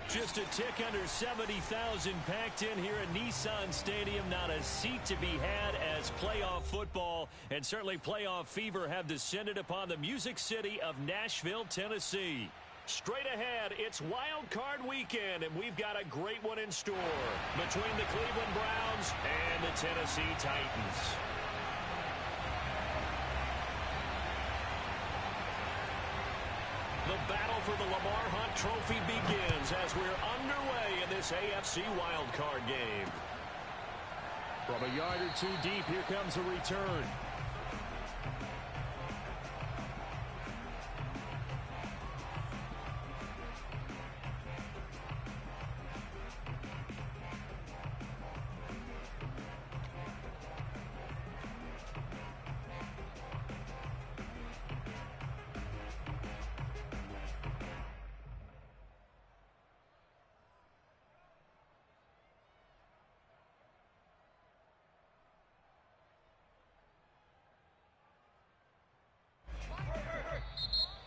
Just a tick under 70,000 packed in here at Nissan Stadium. Not a seat to be had as playoff football and certainly playoff fever have descended upon the Music City of Nashville, Tennessee. Straight ahead, it's Wild Card Weekend, and we've got a great one in store between the Cleveland Browns and the Tennessee Titans. The battle for the Lamar Hunt Trophy begins as we're underway in this AFC wildcard game. From a yard or two deep, here comes a return.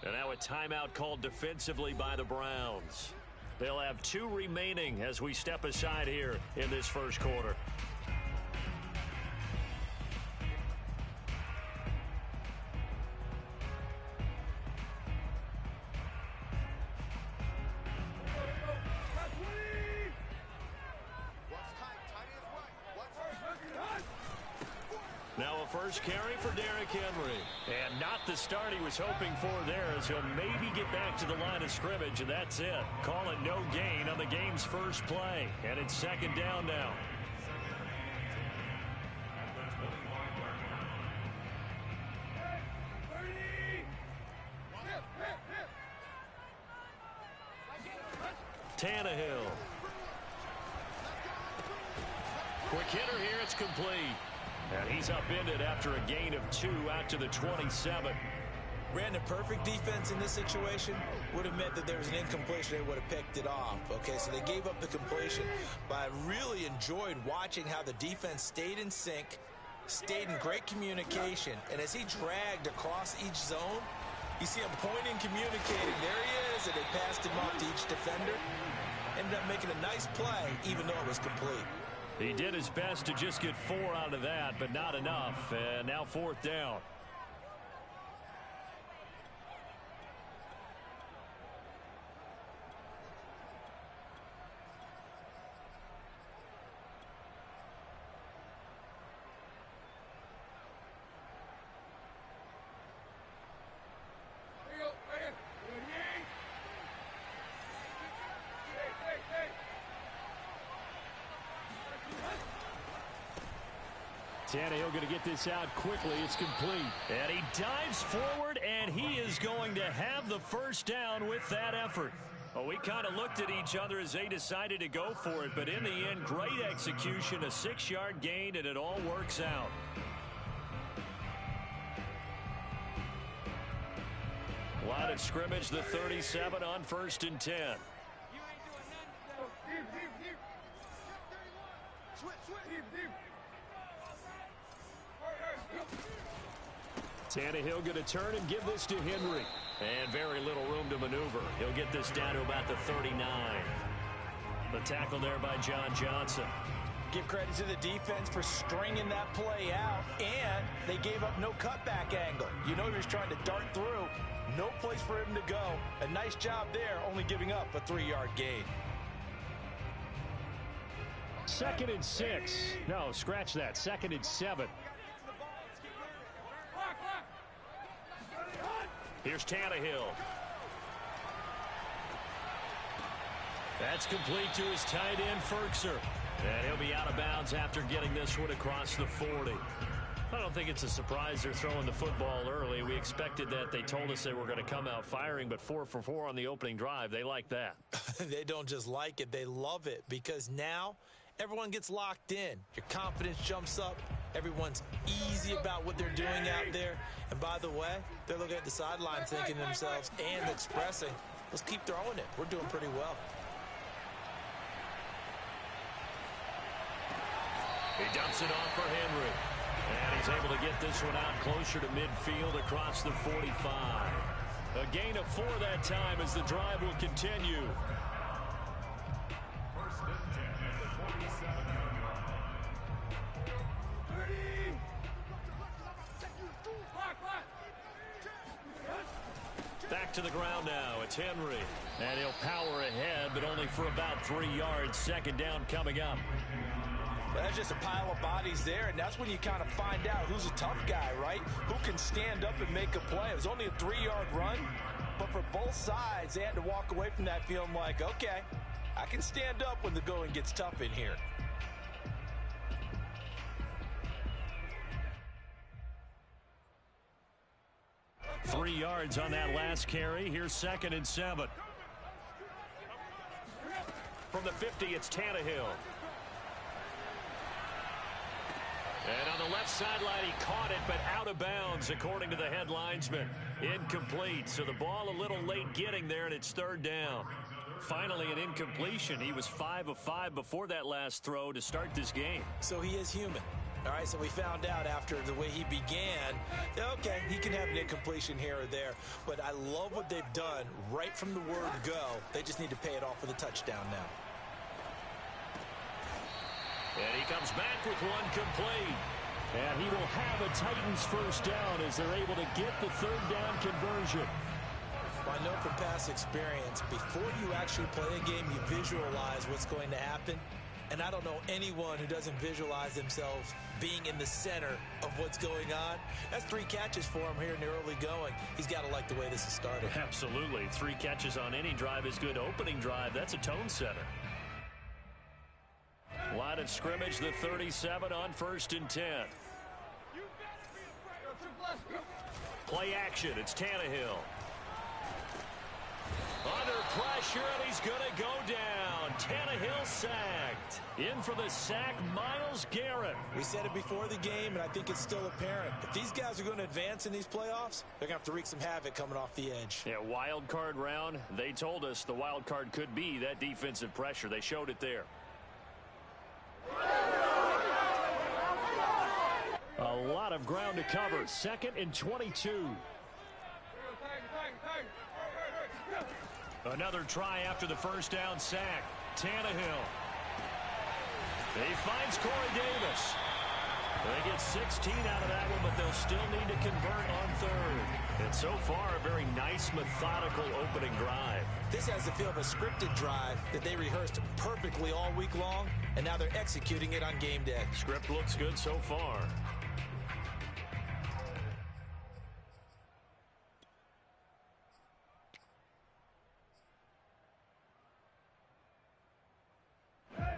And now a timeout called defensively by the Browns. They'll have 2 remaining as we step aside here in this first quarter. Now a first carry for Derrick Henry. And not the start he was hoping for there as he'll maybe get back to the line of scrimmage, and that's it. Call it no gain on the game's first play. And it's second down now. Tannehill. Quick hitter here, it's complete. And he's upended after a gain of 2 out to the 27. Ran the perfect defense in this situation would have meant that there was an incompletion. They would have picked it off. Okay, so they gave up the completion. But I really enjoyed watching how the defense stayed in sync, stayed in great communication. And as he dragged across each zone, you see him pointing, communicating. There he is, and they passed him off to each defender. Ended up making a nice play, even though it was complete. He did his best to just get 4 out of that, but not enough. And now fourth down. Tannehill going to get this out quickly. It's complete. And he dives forward, and he is going to have the first down with that effort. Well, we kind of looked at each other as they decided to go for it, but in the end, great execution, a 6-yard gain, and it all works out. Line of scrimmage, the 37 on 1st and 10. Tannehill going to turn and give this to Henry. And very little room to maneuver. He'll get this down to about the 39. The tackle there by John Johnson. Give credit to the defense for stringing that play out, and they gave up no cutback angle. You know he was trying to dart through. No place for him to go. A nice job there, only giving up a 3-yard gain. 2nd and 6. No, scratch that. 2nd and 7. Here's Tannehill. That's complete to his tight end, Ferkser. And he'll be out of bounds after getting this one across the 40. I don't think it's a surprise they're throwing the football early. We expected that. They told us they were going to come out firing, but 4 for 4 on the opening drive. They like that. They don't just like it. They love it because now everyone gets locked in. Your confidence jumps up. Everyone's easy about what they're doing out there. And by the way, they're looking at the sideline thinking to themselves and expressing, let's keep throwing it. We're doing pretty well. He dumps it off for Henry. And he's able to get this one out closer to midfield across the 45. A gain of 4 that time as the drive will continue. Back to the ground now. It's Henry. And he'll power ahead, but only for about 3 yards. Second down coming up. That's just a pile of bodies there, and that's when you kind of find out who's a tough guy, right? Who can stand up and make a play. It was only a 3-yard run, but for both sides, they had to walk away from that feeling like, okay, I can stand up when the going gets tough in here. Three yards on that last carry. Here's 2nd and 7. From the 50, it's Tannehill. And on the left sideline, he caught it, but out of bounds, according to the head linesman. Incomplete, so the ball a little late getting there, and it's 3rd down. Finally, an incompletion. He was 5 of 5 before that last throw to start this game. So he is human. All right, so we found out after the way he began, okay, he can have an incompletion here or there, but I love what they've done right from the word go. They just need to pay it off with a touchdown now. And he comes back with one complete. And he will have a Titans first down as they're able to get the 3rd down conversion. Well, I know from past experience, before you actually play a game, you visualize what's going to happen. And I don't know anyone who doesn't visualize themselves being in the center of what's going on. That's 3 catches for him here in the early going. He's got to like the way this is started. Absolutely. 3 catches on any drive is good. Opening drive, that's a tone setter. Line of scrimmage, the 37 on 1st and 10. Play action, it's Tannehill. Under pressure, and he's going to go down. Tannehill sacked. In for the sack, Myles Garrett. We said it before the game, and I think it's still apparent. If these guys are going to advance in these playoffs, they're going to have to wreak some havoc coming off the edge. Yeah, wild card round. They told us the wild card could be that defensive pressure. They showed it there. A lot of ground to cover. 2nd and 22. Another try after the first down sack. Tannehill. He finds Corey Davis. They get 16 out of that one, but they'll still need to convert on 3rd. And so far, a very nice, methodical opening drive. This has the feel of a scripted drive that they rehearsed perfectly all week long, and now they're executing it on game day. Script looks good so far.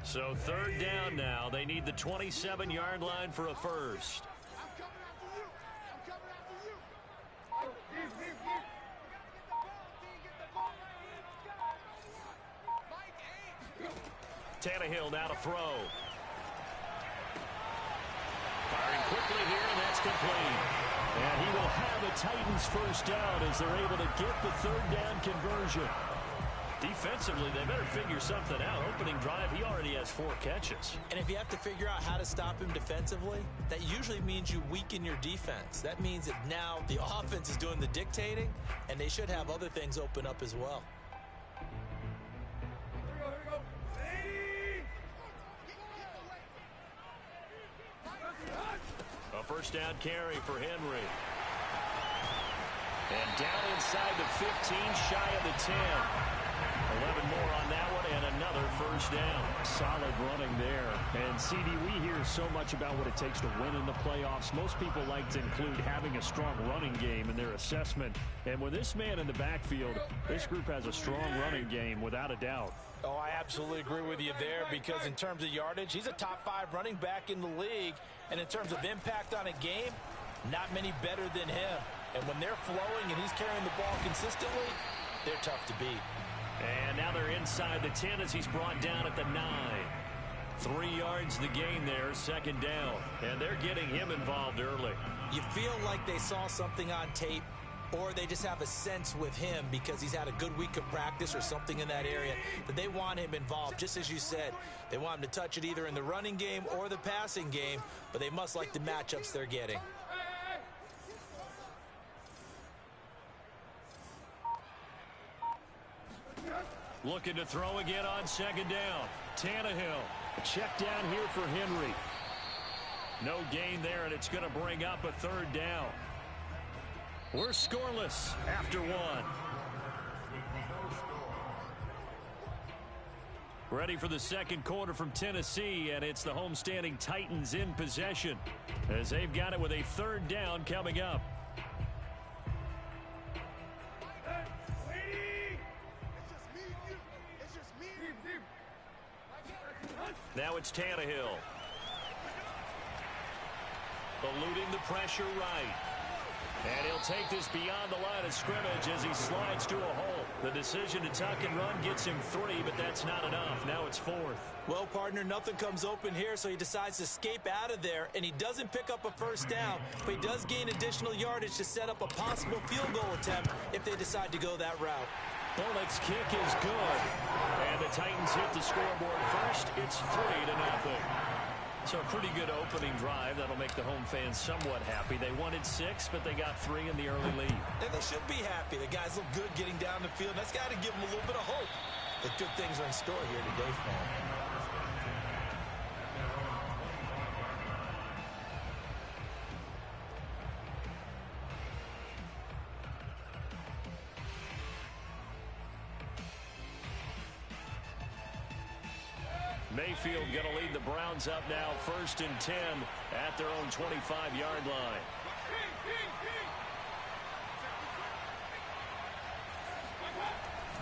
So 3rd down now. They need the 27-yard line for a first. Tannehill now to throw. Firing quickly here, and that's complete. And he will have a Titans first down as they're able to get the 3rd down conversion. Defensively, they better figure something out. Opening drive, he already has 4 catches. And if you have to figure out how to stop him defensively, that usually means you weaken your defense. That means that now the offense is doing the dictating, and they should have other things open up as well. A first down carry for Henry. And down inside the 15, shy of the 10. 11 more on that one, and another first down. Solid running there. And, CD, we hear so much about what it takes to win in the playoffs. Most people like to include having a strong running game in their assessment. And with this man in the backfield, this group has a strong running game, without a doubt. Oh, I absolutely agree with you there, because in terms of yardage, he's a top 5 running back in the league. And in terms of impact on a game, not many better than him. And when they're flowing and he's carrying the ball consistently, they're tough to beat. And now they're inside the 10 as he's brought down at the 9. 3 yards the gain there, 2nd down. And they're getting him involved early. You feel like they saw something on tape, or they just have a sense with him because he's had a good week of practice or something in that area that they want him involved. Just as you said, they want him to touch it either in the running game or the passing game, but they must like the matchups they're getting. Looking to throw again on second down. Tannehill. A check down here for Henry. No gain there, and it's going to bring up a third down. We're scoreless after one. Ready for the second quarter from Tennessee, and it's the homestanding Titans in possession as they've got it with a third down coming up. Now it's Tannehill. Eluding the pressure right. And he'll take this beyond the line of scrimmage as he slides to a hole. The decision to tuck and run gets him 3, but that's not enough. Now it's 4th. Well, partner, nothing comes open here, so he decides to escape out of there, and he doesn't pick up a first down, but he does gain additional yardage to set up a possible field goal attempt if they decide to go that route. Bullock's kick is good. And the Titans hit the scoreboard first. It's 3-0. So a pretty good opening drive. That'll make the home fans somewhat happy. They wanted 6, but they got 3 in the early lead. And they should be happy. The guys look good getting down the field. That's got to give them a little bit of hope that good things are in store here today for them. Mayfield going to lead the Browns up now, 1st and 10 at their own 25-yard line.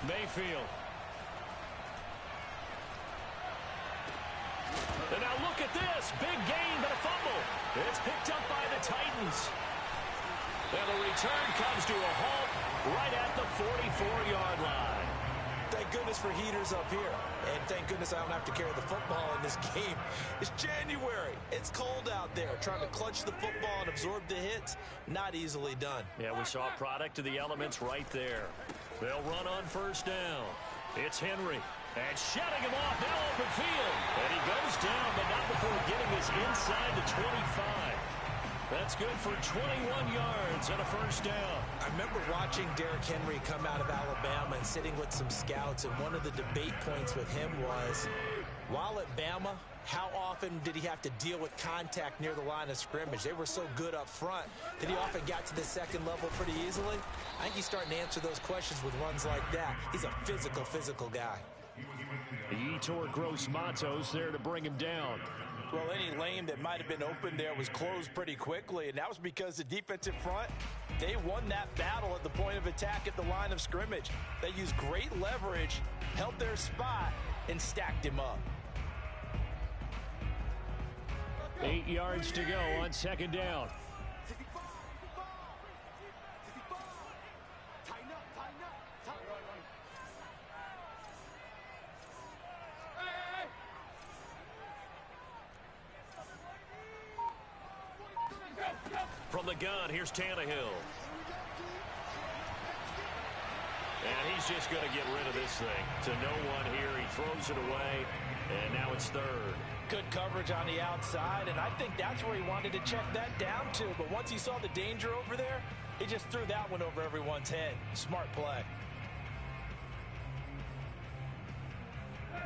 Mayfield. And now look at this. Big gain, but a fumble. It's picked up by the Titans. And the return comes to a halt right at the 44-yard line. Thank goodness for heaters up here. And thank goodness I don't have to carry the football in this game. It's January. It's cold out there. Trying to clutch the football and absorb the hits, not easily done. Yeah, we saw a product of the elements right there. They'll run on 1st down. It's Henry. And shutting him off now open field. And he goes down, but not before getting this inside the 25. That's good for 21 yards and a 1st down. I remember watching Derrick Henry come out of Alabama and sitting with some scouts, and one of the debate points with him was, while at Bama, how often did he have to deal with contact near the line of scrimmage? They were so good up front that he often got to the second level pretty easily. I think he's starting to answer those questions with runs like that. He's a physical guy. The Yetur Gross Matos there to bring him down. Well, any lane that might have been open there was closed pretty quickly, and that was because the defensive front, they won that battle at the point of attack at the line of scrimmage. They used great leverage, held their spot, and stacked him up. 8 yards to go on 2nd down. From the gun, here's Tannehill. And he's just going to get rid of this thing. To no one here. He throws it away, and now it's 3rd. Good coverage on the outside, and I think that's where he wanted to check that down to. But once he saw the danger over there, he just threw that one over everyone's head. Smart play.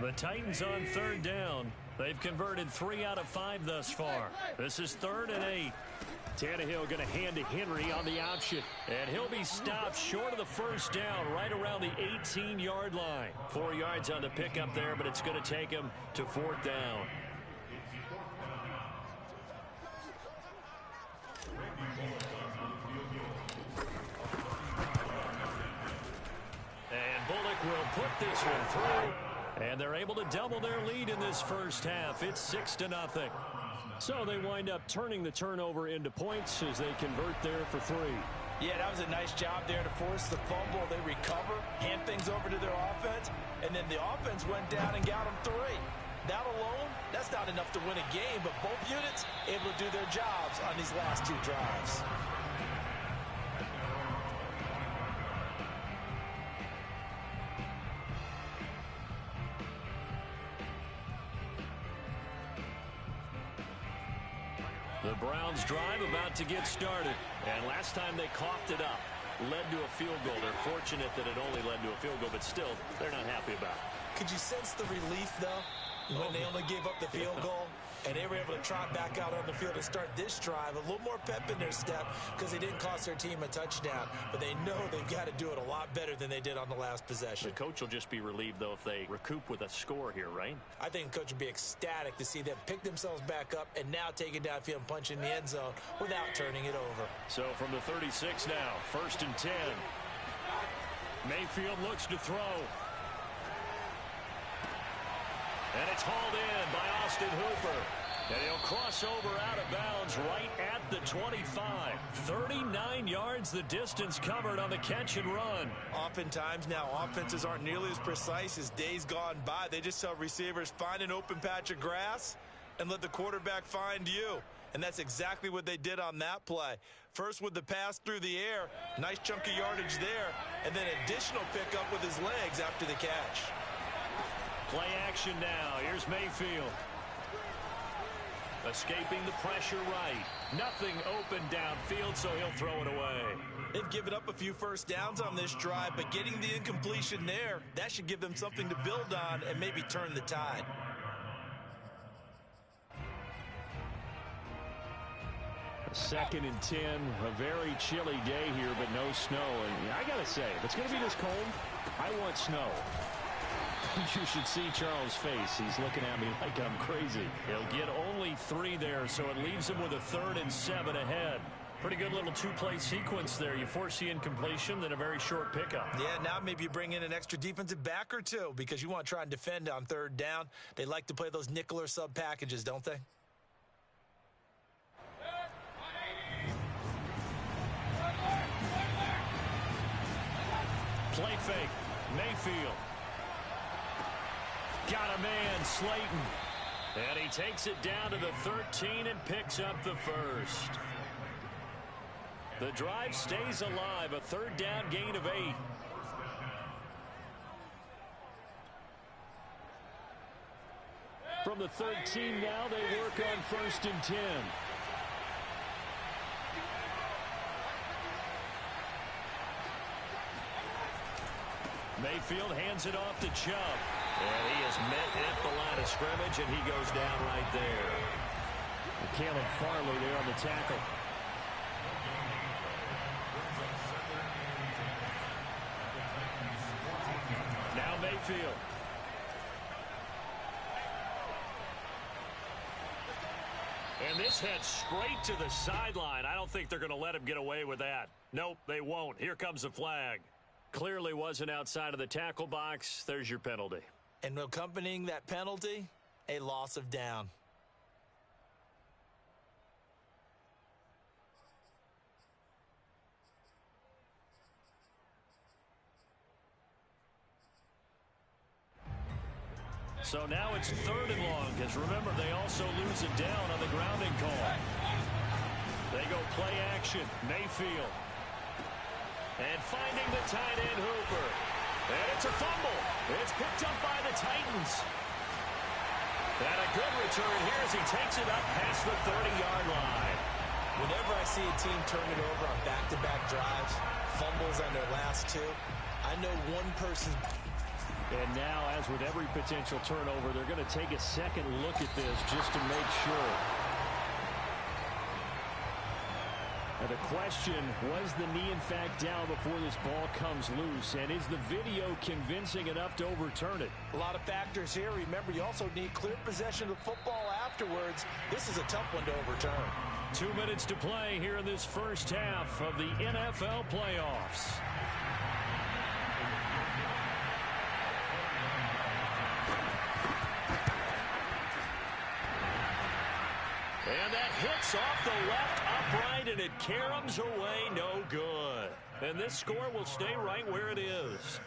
The Titans on 3rd down. They've converted 3 out of 5 thus far. This is 3rd and 8. Tannehill going to hand to Henry on the option. And he'll be stopped short of the 1st down right around the 18-yard line. 4 yards on the pickup there, but it's going to take him to 4th down. And Bullock will put this one through. And they're able to double their lead in this first half. It's 6-0. So they wind up turning the turnover into points as they convert there for 3. Yeah, that was a nice job there to force the fumble. They recover, hand things over to their offense, and then the offense went down and got them 3. That alone, that's not enough to win a game, but both units able to do their jobs on these last 2 drives. The Browns drive about to get started. And last time they coughed it up. led to a field goal. They're fortunate that it only led to a field goal, but still, they're not happy about it. Could you sense the relief, though, when they only gave up the field goal? And they were able to trot back out on the field and start this drive. A little more pep in their step because they didn't cost their team a touchdown. But they know they've got to do it a lot better than they did on the last possession. The coach will just be relieved, though, if they recoup with a score here, right? I think the coach would be ecstatic to see them pick themselves back up and now take it downfield and punch in the end zone without turning it over. So from the 36 now, 1st and 10. Mayfield looks to throw. And it's hauled in by Austin Hooper. And he'll cross over out of bounds right at the 25. 39 yards the distance covered on the catch and run. Oftentimes now offenses aren't nearly as precise as days gone by. They just tell receivers, find an open patch of grass and let the quarterback find you. And that's exactly what they did on that play. First with the pass through the air, nice chunk of yardage there, and then additional pickup with his legs after the catch. Play action now. Here's Mayfield. Escaping the pressure right. Nothing open downfield, so he'll throw it away. They've given up a few first downs on this drive, but getting the incompletion there, that should give them something to build on and maybe turn the tide. Second and 10, a very chilly day here, but no snow. And I got to say, if it's going to be this cold, I want snow. You should see Charles' face. He's looking at me like I'm crazy. He'll get only 3 there, so it leaves him with a 3rd and 7 ahead. Pretty good little 2-play sequence there. You force the incompletion, then a very short pickup. Yeah, now maybe you bring in an extra defensive back or two because you want to try and defend on 3rd down. They like to play those nickel or sub packages, don't they? Play fake. Mayfield. Got a man, Slayton. And he takes it down to the 13 and picks up the 1st. The drive stays alive. A 3rd down gain of 8. From the 13 now, they work on 1st and 10. Mayfield hands it off to Chubb. And he is met at the line of scrimmage, and he goes down right there. Caleb Farley there on the tackle. Now Mayfield. And this heads straight to the sideline. I don't think they're going to let him get away with that. Nope, they won't. Here comes the flag. Clearly wasn't outside of the tackle box. There's your penalty. And accompanying that penalty, a loss of down. So now it's 3rd and long, because remember, they also lose it down on the grounding call. They go play action. Mayfield. And finding the tight end, Hooper. And it's a fumble. It's picked up by the Titans. And a good return here as he takes it up past the 30-yard line. Whenever I see a team turn it over on back-to-back drives, fumbles on their last 2, I know one person. And now, as with every potential turnover, they're going to take a second look at this just to make sure. Now the question, was the knee in fact down before this ball comes loose? And is the video convincing enough to overturn it? A lot of factors here. Remember, you also need clear possession of the football afterwards. This is a tough one to overturn. 2 minutes to play here in this first half of the NFL playoffs. And that hits off the left upright, and it caroms away, no good. And this score will stay right where it is.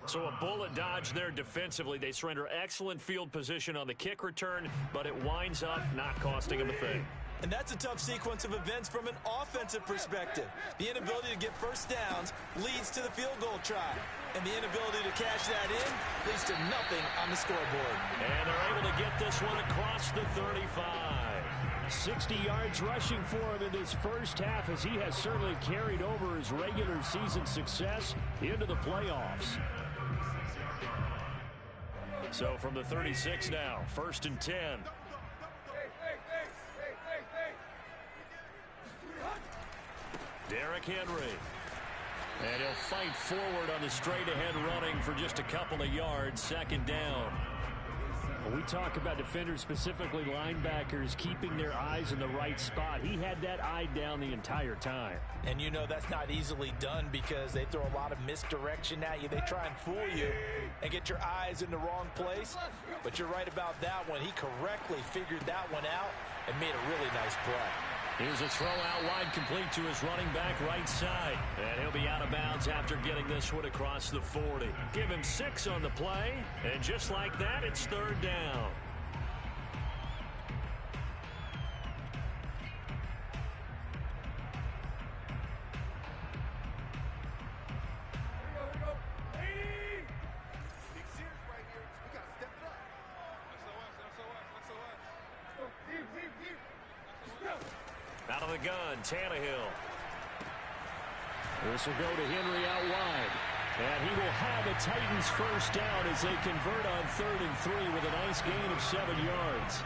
So a bullet dodge there defensively. They surrender excellent field position on the kick return, but it winds up not costing them a thing. And that's a tough sequence of events from an offensive perspective. The inability to get first downs leads to the field goal try. And the inability to cash that in leads to nothing on the scoreboard. And they're able to get this one across the 35. 60 yards rushing for him in this first half, as he has certainly carried over his regular season success into the playoffs. So from the 36 now, 1st and 10. Derrick Henry. And he'll fight forward on the straight-ahead running for just a couple of yards. 2nd down. When we talk about defenders, specifically linebackers, keeping their eyes in the right spot, he had that eye down the entire time. And you know that's not easily done because they throw a lot of misdirection at you. They try and fool you and get your eyes in the wrong place. But you're right about that one. He correctly figured that one out and made a really nice play. Here's a throw out wide, complete to his running back right side. And he'll be out of bounds after getting this one across the 40. Give him 6 on the play. And just like that, it's 3rd down. Out of the gun, Tannehill. This will go to Henry out wide. And he will have a Titans first down as they convert on 3rd and 3 with a nice gain of 7 yards.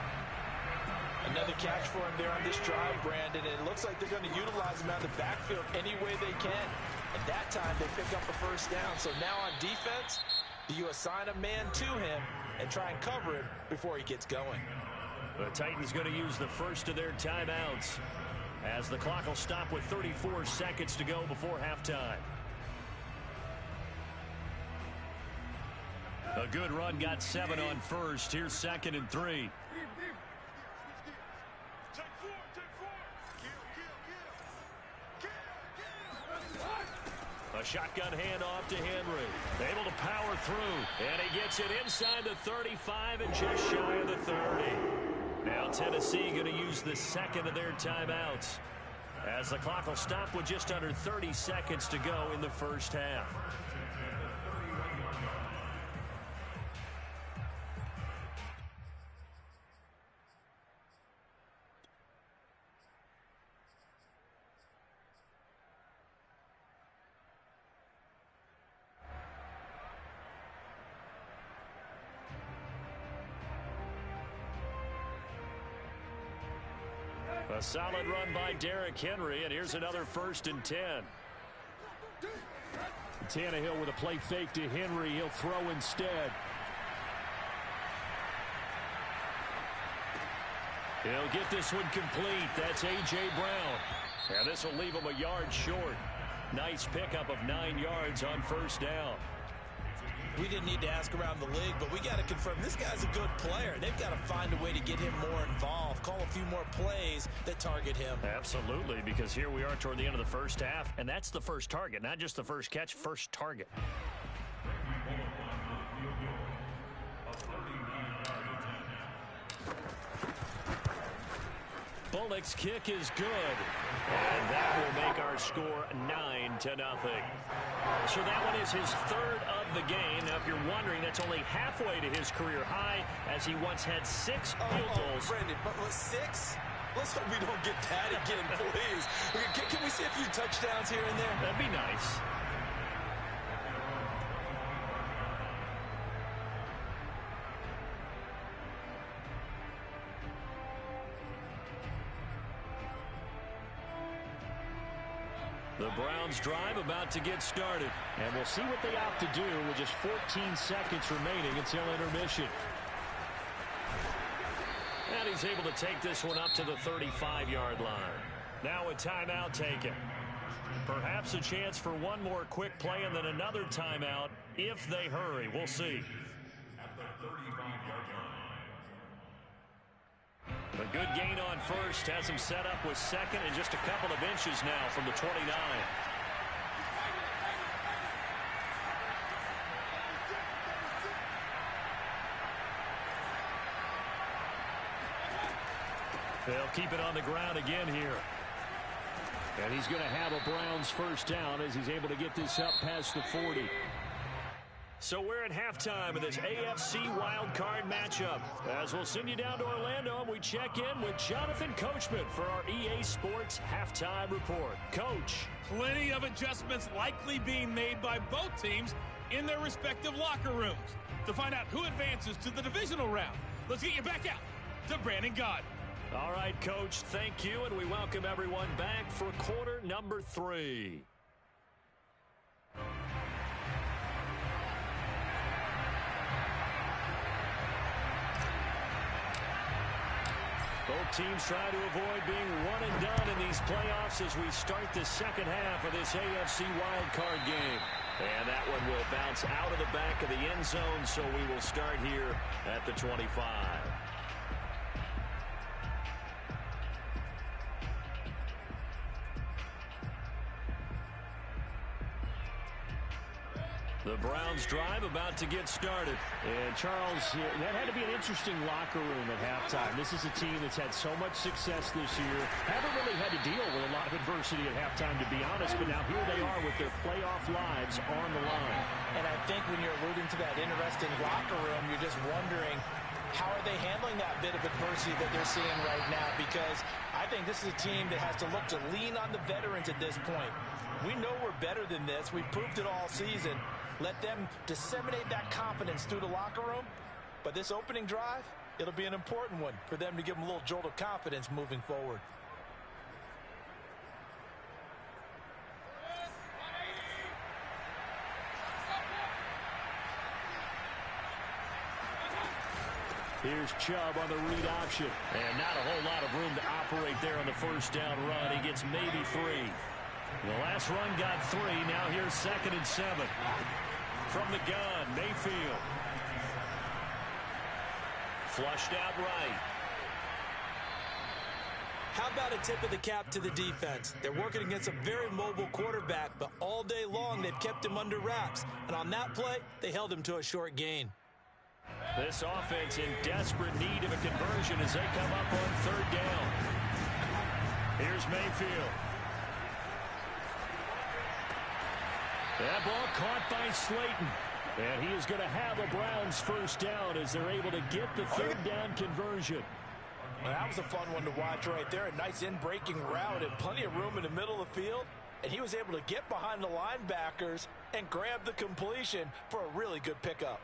Another catch for him there on this drive, Brandon. And it looks like they're going to utilize him out of the backfield any way they can. And that time they pick up a first down. So now on defense, you assign a man to him and try and cover him before he gets going. The Titans going to use the first of their timeouts, as the clock will stop with 34 seconds to go before halftime. A good run, got 7 on first. Here's 2nd and 3. A shotgun handoff to Henry. Able to power through, and he gets it inside the 35 and just shy of the 30. Now Tennessee going to use the 2nd of their timeouts, as the clock will stop with just under 30 seconds to go in the first half. A solid run by Derrick Henry, and here's another 1st and 10. Tannehill with a play fake to Henry. He'll throw instead. He'll get this one complete. That's A.J. Brown. And this will leave him a yard short. Nice pickup of 9 yards on 1st down. We didn't need to ask around the league, but we got to confirm this guy's a good player. They've got to find a way to get him more involved, call a few more plays that target him. Absolutely, because here we are toward the end of the first half, and that's the first target, not just the first catch, first target. Bullock's kick is good, and that will make our score 9-0. So that one is his 3rd of the game. Now, if you're wondering, that's only halfway to his career high, as he once had 6 field goals. Brandon, but 6? Let's hope we don't get that again, please. Can we see a few touchdowns here and there? That'd be nice. The Browns drive about to get started. And we'll see what they opt to do with just 14 seconds remaining until intermission. And he's able to take this one up to the 35-yard line. Now a timeout taken. Perhaps a chance for one more quick play and then another timeout if they hurry. We'll see. A good gain on first has him set up with 2nd and just a couple of inches now from the 29. They'll keep it on the ground again here. And he's going to have a Browns first down as he's able to get this up past the 40. So we're at halftime of this AFC wildcard matchup. As we'll send you down to Orlando, and we check in with Jonathan Coachman for our EA Sports Halftime Report. Coach. Plenty of adjustments likely being made by both teams in their respective locker rooms. To find out who advances to the divisional round, let's get you back out to Brandon Gaudin. All right, Coach, thank you, and we welcome everyone back for quarter number 3. Both teams try to avoid being one and done in these playoffs as we start the second half of this AFC wildcard game. And that one will bounce out of the back of the end zone, so we will start here at the 25. The Browns drive about to get started. And Charles, that had to be an interesting locker room at halftime. This is a team that's had so much success this year. Haven't really had to deal with a lot of adversity at halftime, to be honest. But now here they are with their playoff lives on the line. And I think when you're alluding to that interesting locker room, you're just wondering, how are they handling that bit of adversity that they're seeing right now? Because I think this is a team that has to look to lean on the veterans at this point. We know we're better than this. We've proved it all season. Let them disseminate that confidence through the locker room. But this opening drive, it'll be an important one for them to give them a little jolt of confidence moving forward. Here's Chubb on the read option. And not a whole lot of room to operate there on the first down run. He gets maybe 3. The last run got 3. Now here's 2nd and 7. From the gun, Mayfield. Flushed out right. How about a tip of the cap to the defense? They're working against a very mobile quarterback, but all day long they've kept him under wraps. And on that play, they held him to a short gain. This offense in desperate need of a conversion as they come up on 3rd down. Here's Mayfield. That ball caught by Slayton. And he is going to have the Browns first down as they're able to get the 3rd down conversion. Well, that was a fun one to watch right there. A nice in-breaking route and plenty of room in the middle of the field. And he was able to get behind the linebackers and grab the completion for a really good pickup.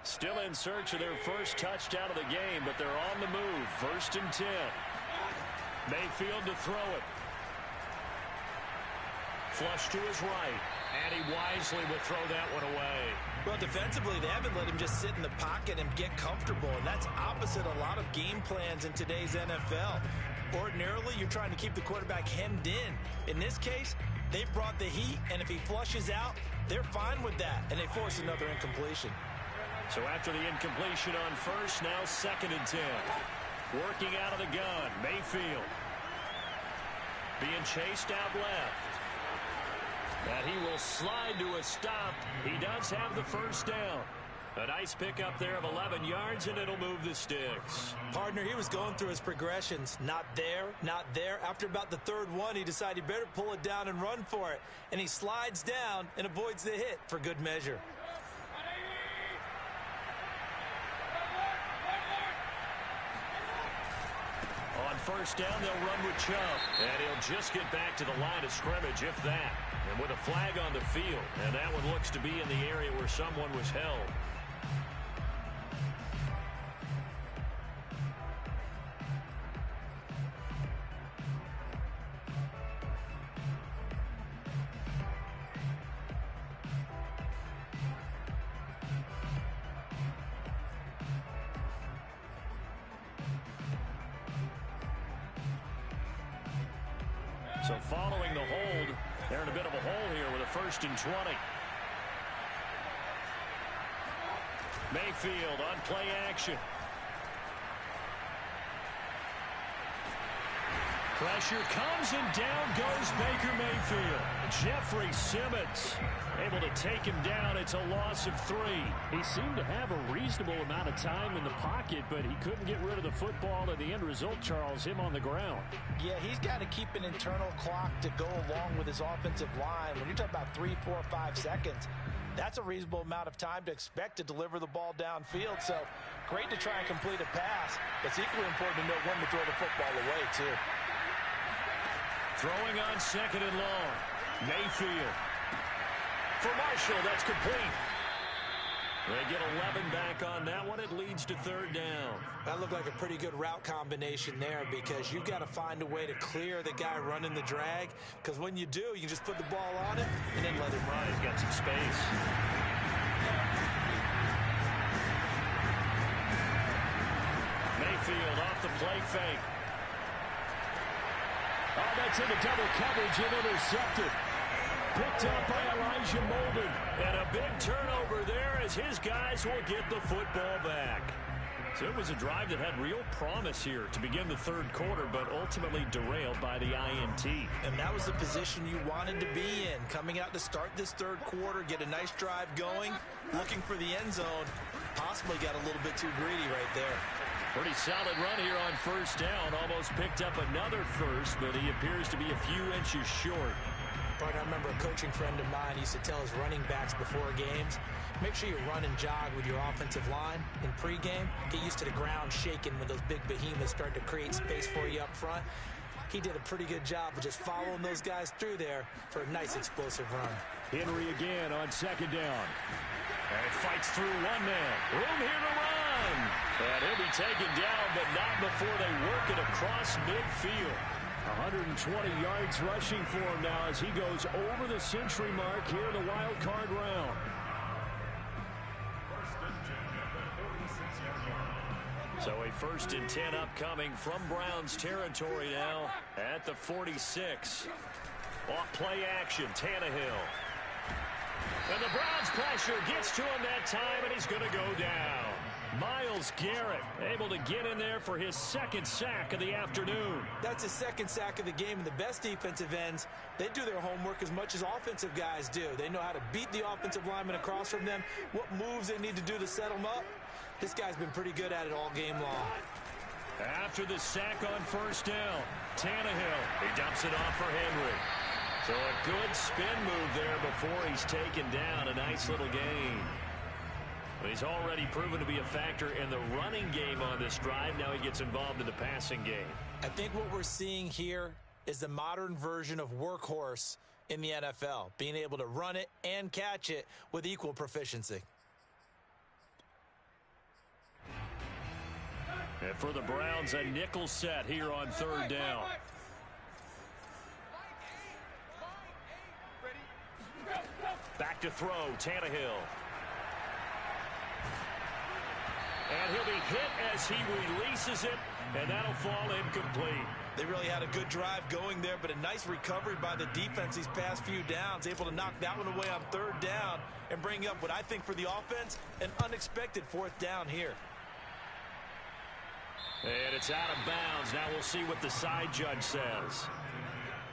Still in search of their first touchdown of the game, but they're on the move. 1st and 10. Mayfield to throw it. Flush to his right. And he wisely will throw that one away. Well, defensively, they haven't let him just sit in the pocket and get comfortable. And that's opposite a lot of game plans in today's NFL. Ordinarily, you're trying to keep the quarterback hemmed in. In this case, they brought the heat, and if he flushes out, they're fine with that. And they force another incompletion. So after the incompletion on 1st, now 2nd and 10. Working out of the gun, Mayfield. Being chased out left. And he will slide to a stop. He does have the first down. A nice pickup there of 11 yards, and it'll move the sticks. Partner, he was going through his progressions. Not there, not there. After about the 3rd one, he decided he better pull it down and run for it. And he slides down and avoids the hit for good measure. On 1st down, they'll run with Chubb. And he'll just get back to the line of scrimmage, if that. And with a flag on the field. And that one looks to be in the area where someone was held. So following the hold, they're in a bit of a hole here with a 1st and 20. Mayfield on play action. Pressure comes, and down goes Baker Mayfield. Jeffrey Simmons able to take him down. It's a loss of 3. He seemed to have a reasonable amount of time in the pocket, but he couldn't get rid of the football, and the end result, Charles, him on the ground. Yeah, he's got to keep an internal clock to go along with his offensive line. When you're talking about 3, 4, 5 seconds, that's a reasonable amount of time to expect to deliver the ball downfield. So great to try and complete a pass. It's equally important to know when to throw the football away, too. Throwing on 2nd and long. Mayfield. For Marshall, that's complete. They get 11 back on that one. It leads to 3rd down. That looked like a pretty good route combination there, because you've got to find a way to clear the guy running the drag, because when you do, you can just put the ball on it and then let him run. He's got some space. Mayfield off the play fake. Oh, that's into double coverage and intercepted. Picked up by Elijah Molden. And a big turnover there as his guys will get the football back. So it was a drive that had real promise here to begin the 3rd quarter, but ultimately derailed by the INT. And that was the position you wanted to be in. Coming out to start this 3rd quarter, get a nice drive going, looking for the end zone. Possibly got a little bit too greedy right there. Pretty solid run here on 1st down. Almost picked up another first, but he appears to be a few inches short. I remember a coaching friend of mine used to tell his running backs before games, make sure you run and jog with your offensive line in pregame. Get used to the ground shaking when those big behemoths start to create space for you up front. He did a pretty good job of just following those guys through there for a nice explosive run. Henry again on 2nd down. And fights through one man. Room here to run. And he'll be taken down, but not before they work it across midfield. 120 yards rushing for him now as he goes over the century mark here in the wild card round. So a 1st and 10 upcoming from Browns territory now at the 46. Off play action, Tannehill. And the Browns pressure gets to him that time, and he's going to go down. Myles Garrett able to get in there for his 2nd sack of the afternoon. That's his 2nd sack of the game, and the best defensive ends, they do their homework as much as offensive guys do. They know how to beat the offensive lineman across from them, what moves they need to do to set them up. This guy's been pretty good at it all game long. After the sack on 1st down, Tannehill, he dumps it off for Henry. So a good spin move there before he's taken down. A nice little gain. But he's already proven to be a factor in the running game on this drive. Now he gets involved in the passing game. I think what we're seeing here is the modern version of workhorse in the NFL, being able to run it and catch it with equal proficiency. And for the Browns, a nickel set here on 3rd down. Back to throw, Tannehill. And he'll be hit as he releases it, and that'll fall incomplete. They really had a good drive going there, but a nice recovery by the defense these past few downs, able to knock that one away on 3rd down and bring up what I think for the offense, an unexpected 4th down here. And it's out of bounds. Now we'll see what the side judge says.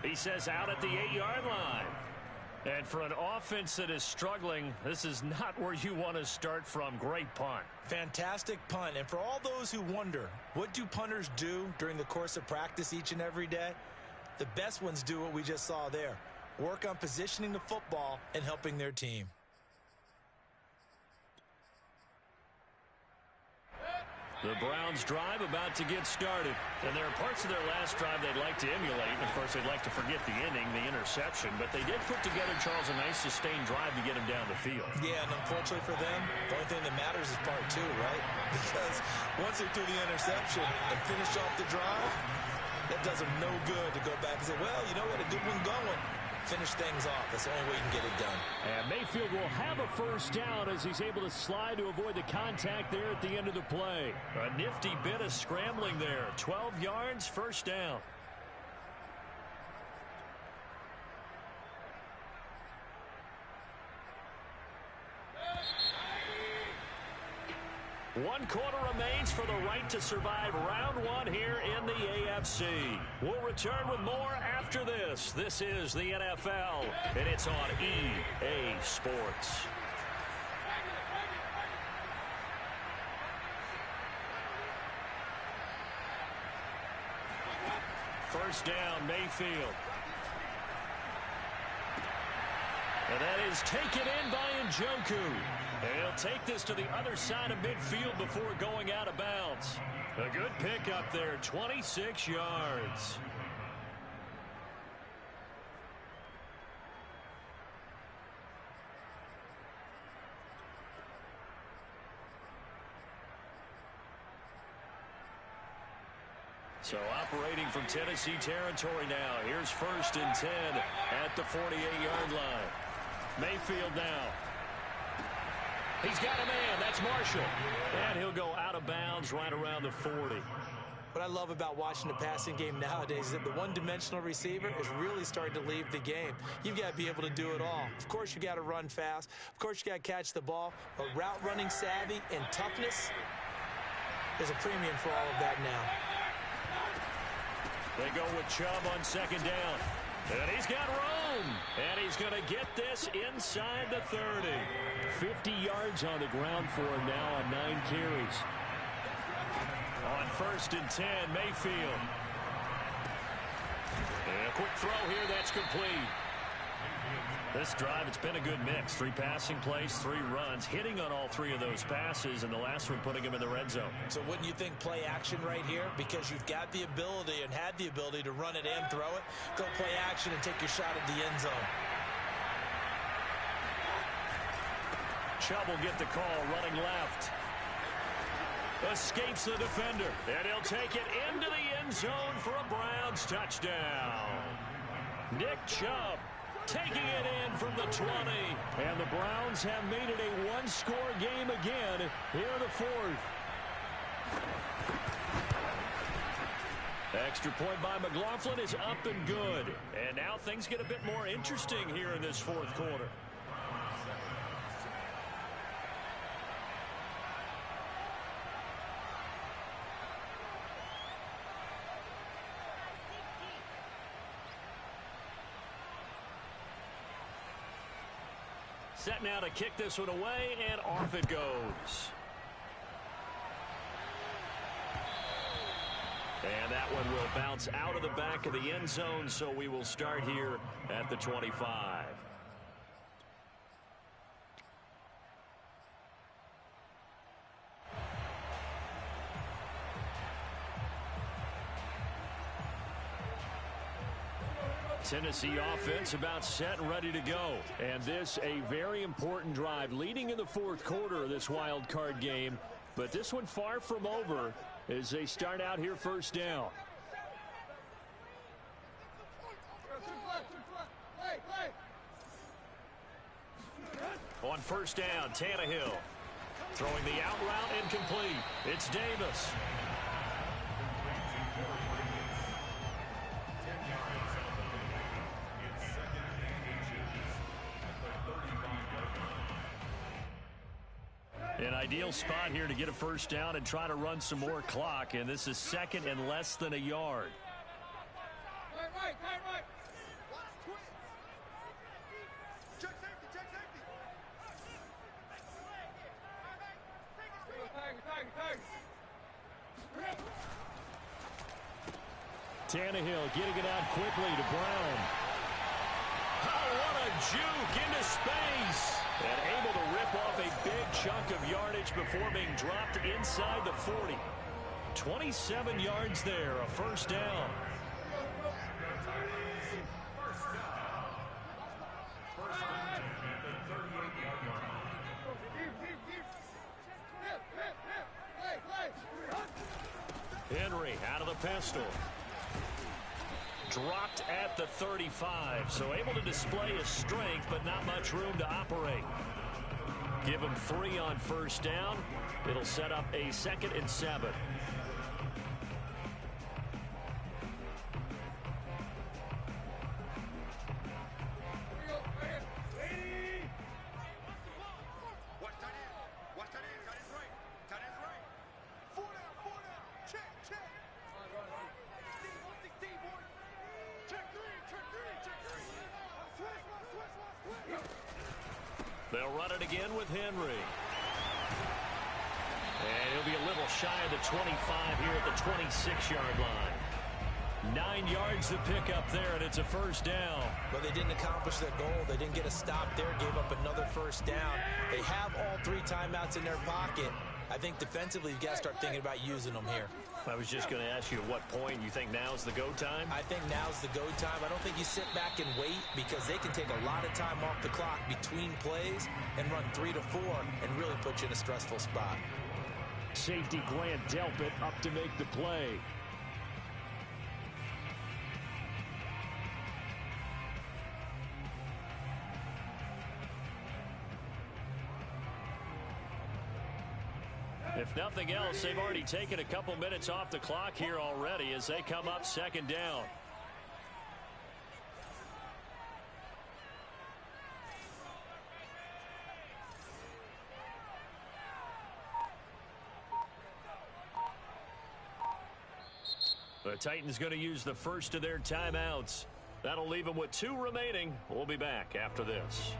He says out at the 8-yard line. And for an offense that is struggling, this is not where you want to start from. Great punt. Fantastic punt. And for all those who wonder, what do punters do during the course of practice each and every day? The best ones do what we just saw there. Work on positioning the football and helping their team. The Browns drive about to get started. And there are parts of their last drive they'd like to emulate. And of course, they'd like to forget the ending, the interception. But they did put together, Charles, a nice sustained drive to get him down the field. Yeah, and unfortunately for them, the only thing that matters is part 2, right? Because once they threw the interception and finished off the drive, that does them no good to go back and say, well, you know what, a good one going. Finish things off. That's the only way you can get it done. And Mayfield will have a 1st down as he's able to slide to avoid the contact there at the end of the play. A nifty bit of scrambling there. 12 yards, 1st down. 1 quarter remains for the right to survive round 1 here in the AFC. We'll return with more after this. This is the NFL, and it's on EA Sports. First down, Mayfield. And that is taken in by Njoku. And he'll take this to the other side of midfield before going out of bounds. A good pickup there, 26 yards. So operating from Tennessee territory now. Here's 1st and 10 at the 48-yard line. Mayfield now. He's got a man. That's Marshall. And he'll go out of bounds right around the 40. What I love about watching the passing game nowadays is that the one-dimensional receiver is really starting to leave the game. You've got to be able to do it all. Of course, you got to run fast. Of course, you got to catch the ball. But route running savvy and toughness, there's a premium for all of that now. They go with Chubb on 2nd down. And he's got room. And he's going to get this inside the 30. 50 yards on the ground for him now on 9 carries. On 1st and 10, Mayfield. And a quick throw here, that's complete. This drive, it's been a good mix. 3 passing plays, 3 runs, hitting on all 3 of those passes, and the last one putting him in the red zone. So wouldn't you think play action right here? Because you've got the ability and had the ability to run it and throw it. Go play action and take your shot at the end zone. Chubb will get the call, running left. Escapes the defender, and he'll take it into the end zone for a Browns touchdown. Nick Chubb taking it in from the 20. And the Browns have made it a 1-score game again here in the 4th. Extra point by McLaughlin is up and good. And now things get a bit more interesting here in this 4th quarter. Set now to kick this one away, and off it goes. And that one will bounce out of the back of the end zone, so we will start here at the 25. Tennessee offense about set and ready to go. And this a very important drive leading in the 4th quarter of this wild card game. But this one far from over as they start out here 1st down. On 1st down, Tannehill throwing the out route incomplete. It's Davis. An ideal spot here to get a 1st down and try to run some more clock, and this is 2nd and less than a yard. Tannehill getting it out quickly to Brown. Oh, what a juke into space. And able to rip off a big chunk of yardage before being dropped inside the 40. 27 yards there, a 1st down. Henry out of the pistol. Dropped at the 35, so able to display his strength, but not much room to operate. Give him 3 on 1st down. It'll set up a 2nd and 7. They'll run it again with Henry. And he'll be a little shy of the 25 here at the 26-yard line. 9 yards to pick up there, and it's a first down. But they didn't accomplish their goal. They didn't get a stop there, gave up another first down. They have all 3 timeouts in their pocket. I think defensively, you've got to start thinking about using them here. I was just going to ask you at what point you think now's the go time? I think now's the go time. I don't think you sit back and wait because they can take a lot of time off the clock between plays and run 3 to 4 and really put you in a stressful spot. Safety Grant Delpit up to make the play. If nothing else, they've already taken a couple minutes off the clock here already as they come up second down. The Titans going to use the first of their timeouts. That'll leave them with 2 remaining. We'll be back after this.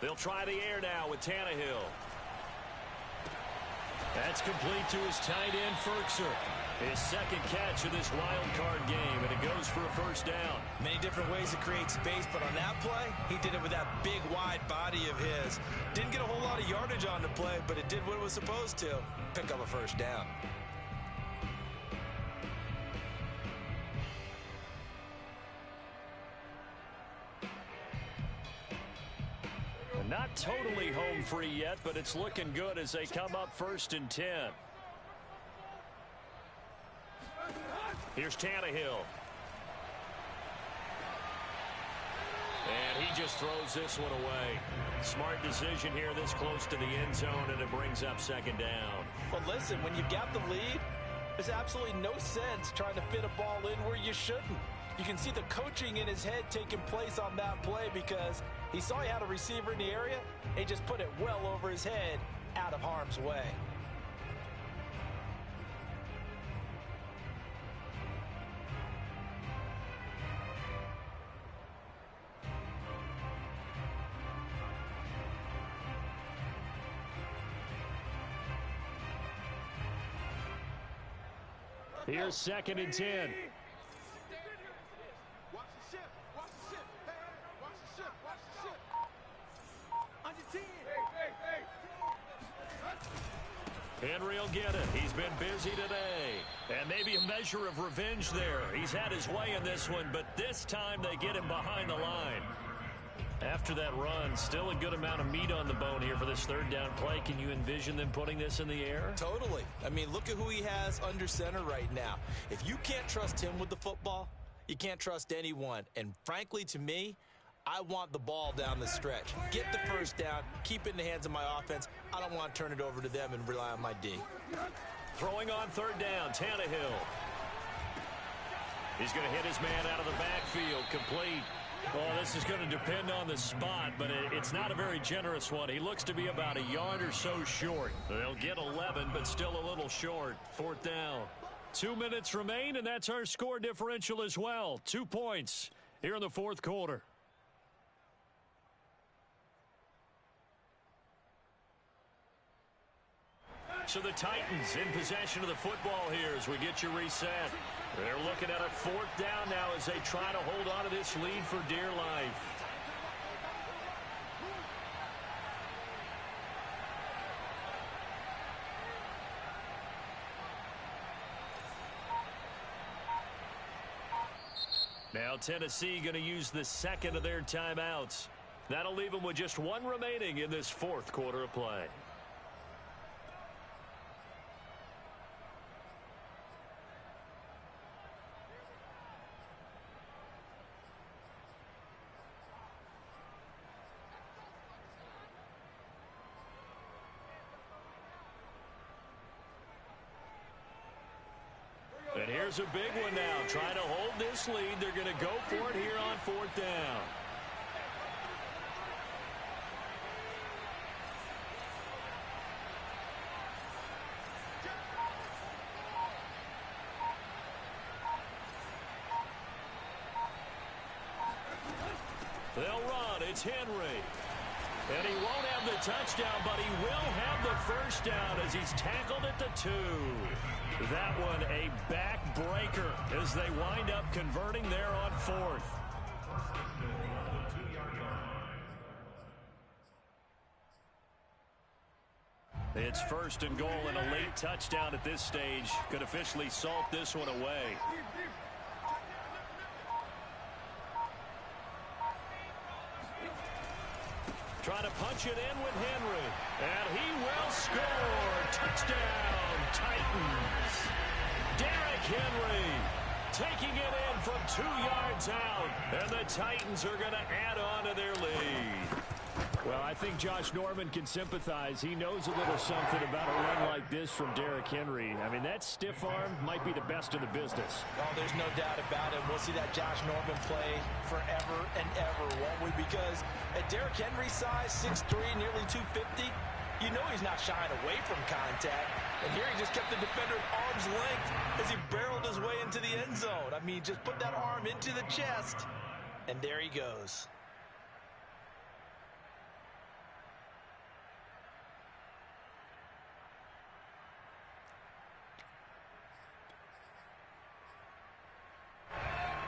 They'll try the air now with Tannehill. That's complete to his tight end, Ferkser. His second catch of this wild card game, and it goes for a first down. Many different ways to create space, but on that play, he did it with that big, wide body of his. Didn't get a whole lot of yardage on the play, but it did what it was supposed to. Pick up a first down. Not totally home free yet, but it's looking good as they come up 1st and 10. Here's Tannehill. And he just throws this one away. Smart decision here this close to the end zone, and it brings up second down. Well, listen, when you've got the lead, there's absolutely no sense trying to fit a ball in where you shouldn't. You can see the coaching in his head taking place on that play because he saw he had a receiver in the area, and he just put it well over his head out of harm's way. Here's 2nd and 10. Henry will get it. He's been busy today. And maybe a measure of revenge there. He's had his way in this one, but this time they get him behind the line. After that run, still a good amount of meat on the bone here for this 3rd down play. Can you envision them putting this in the air? Totally. I mean, look at who he has under center right now. If you can't trust him with the football, you can't trust anyone. And frankly, to me, I want the ball down the stretch. Get the first down, keep it in the hands of my offense. I don't want to turn it over to them and rely on my D. Throwing on 3rd down, Tannehill. He's going to hit his man out of the backfield, complete. Well, this is going to depend on the spot, but it's not a very generous one. He looks to be about a yard or so short. They'll get 11, but still a little short. 4th down. 2 minutes remain, and that's our score differential as well. 2 points here in the 4th quarter. So the Titans in possession of the football here as we get you reset. They're looking at a 4th down now as they try to hold on to this lead for dear life. Now Tennessee going to use the 2nd of their timeouts. That'll leave them with just 1 remaining in this 4th quarter of play. There's a big one now. Trying to hold this lead. They're going to go for it here on 4th down. They'll run. It's Henry. And he won't have the touchdown, but he will have the first down as he's tackled at the 2. That one a backbreaker as they wind up converting there on 4th. It's 1st and goal, and a late touchdown at this stage could officially salt this one away. Trying to punch it in with Henry. And he will score. Touchdown, Titans. Derrick Henry taking it in from 2 yards out. And the Titans are going to add on to their lead. Well, I think Josh Norman can sympathize. He knows a little something about a run like this from Derrick Henry. I mean, that stiff arm might be the best in the business. Oh, there's no doubt about it. We'll see that Josh Norman play forever and ever, won't we? Because at Derrick Henry's size, 6'3", nearly 250, you know he's not shying away from contact. And here he just kept the defender at arm's length as he barreled his way into the end zone. I mean, just put that arm into the chest, and there he goes.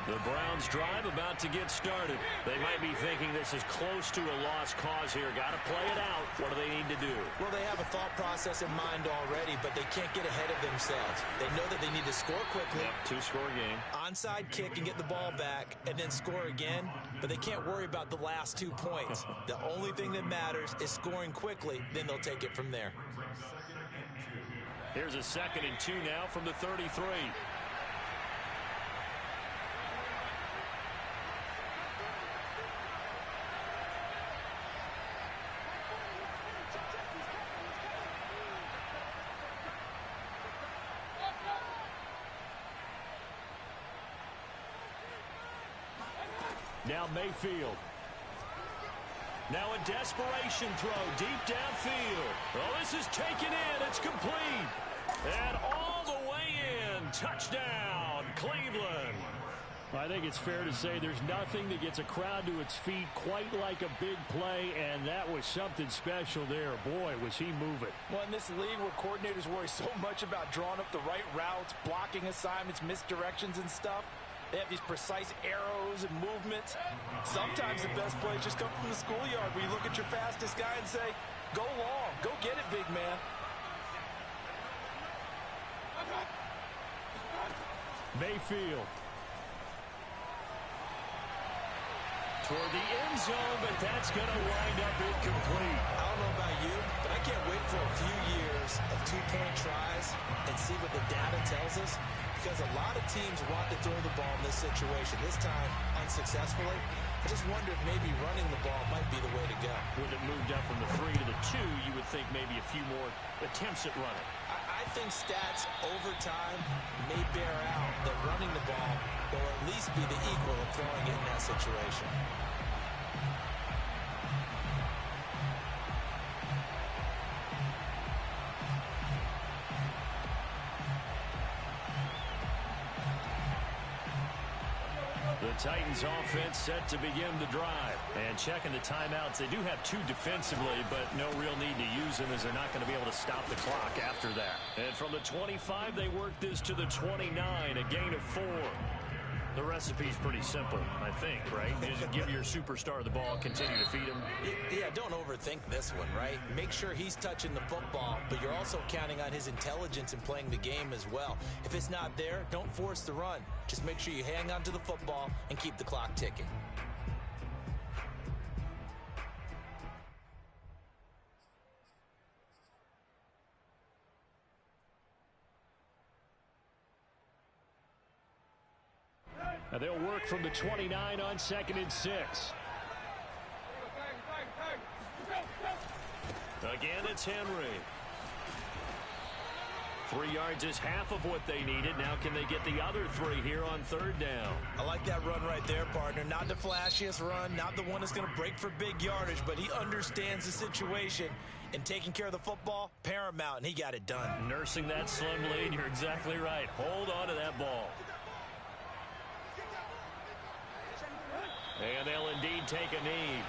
The Browns drive about to get started. They might be thinking this is close to a lost cause here. Got to play it out. What do they need to do? Well, they have a thought process in mind already, but they can't get ahead of themselves. They know that they need to score quickly. Yep, 2-score game. Onside kick and get the ball back and then score again, but they can't worry about the last 2 points. The only thing that matters is scoring quickly, then they'll take it from there. Here's a 2nd and 2 now from the 33. Now Mayfield. Now a desperation throw deep downfield. Oh, this is taken in. It's complete. And all the way in. Touchdown, Cleveland. I think it's fair to say there's nothing that gets a crowd to its feet quite like a big play, and that was something special there. Boy, was he moving. Well, in this league where coordinators worry so much about drawing up the right routes, blocking assignments, misdirections and stuff, they have these precise arrows and movements. Sometimes the best plays just come from the schoolyard where you look at your fastest guy and say, go long, go get it, big man. Mayfield. Toward the end zone, but that's going to wind up incomplete. I don't know about you, but I can't wait for a few years of 2-point tries and see what the data tells us, because a lot of teams want to throw the ball in this situation, this time unsuccessfully. I just wonder if maybe running the ball might be the way to go. With it moved up from the 3 to the 2, you would think maybe a few more attempts at running. I think stats over time may bear out that running the ball will at least be the equal of throwing it in that situation. The Titans offense set to begin the drive. And checking the timeouts, they do have 2 defensively, but no real need to use them as they're not going to be able to stop the clock after that. And from the 25, they work this to the 29, a gain of 4. The recipe's pretty simple, I think, right? You just give your superstar the ball, continue to feed him. Yeah, don't overthink this one, right? Make sure he's touching the football, but you're also counting on his intelligence in playing the game as well. If it's not there, don't force the run. Just make sure you hang on to the football and keep the clock ticking. Now they'll work from the 29 on 2nd and 6. Again, it's Henry. 3 yards is half of what they needed. Now can they get the other 3 here on 3rd down? I like that run right there, partner. Not the flashiest run, not the one that's going to break for big yardage, but he understands the situation, and taking care of the football, paramount, and he got it done. Nursing that slim lead, you're exactly right. Hold on to that ball. And they'll indeed take a knee.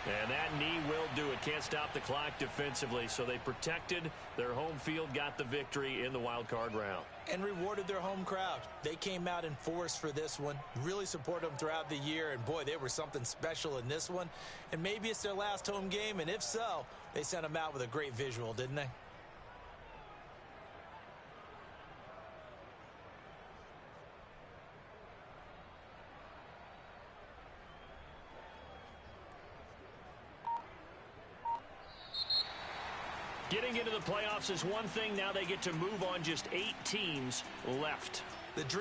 And that knee will do it. Can't stop the clock defensively. So they protected their home field, got the victory in the wild card round. And rewarded their home crowd. They came out in force for this one. Really supported them throughout the year. And boy, they were something special in this one. And maybe it's their last home game. And if so, they sent them out with a great visual, didn't they? Getting into the playoffs is one thing. Now they get to move on. Just 8 teams left. The dream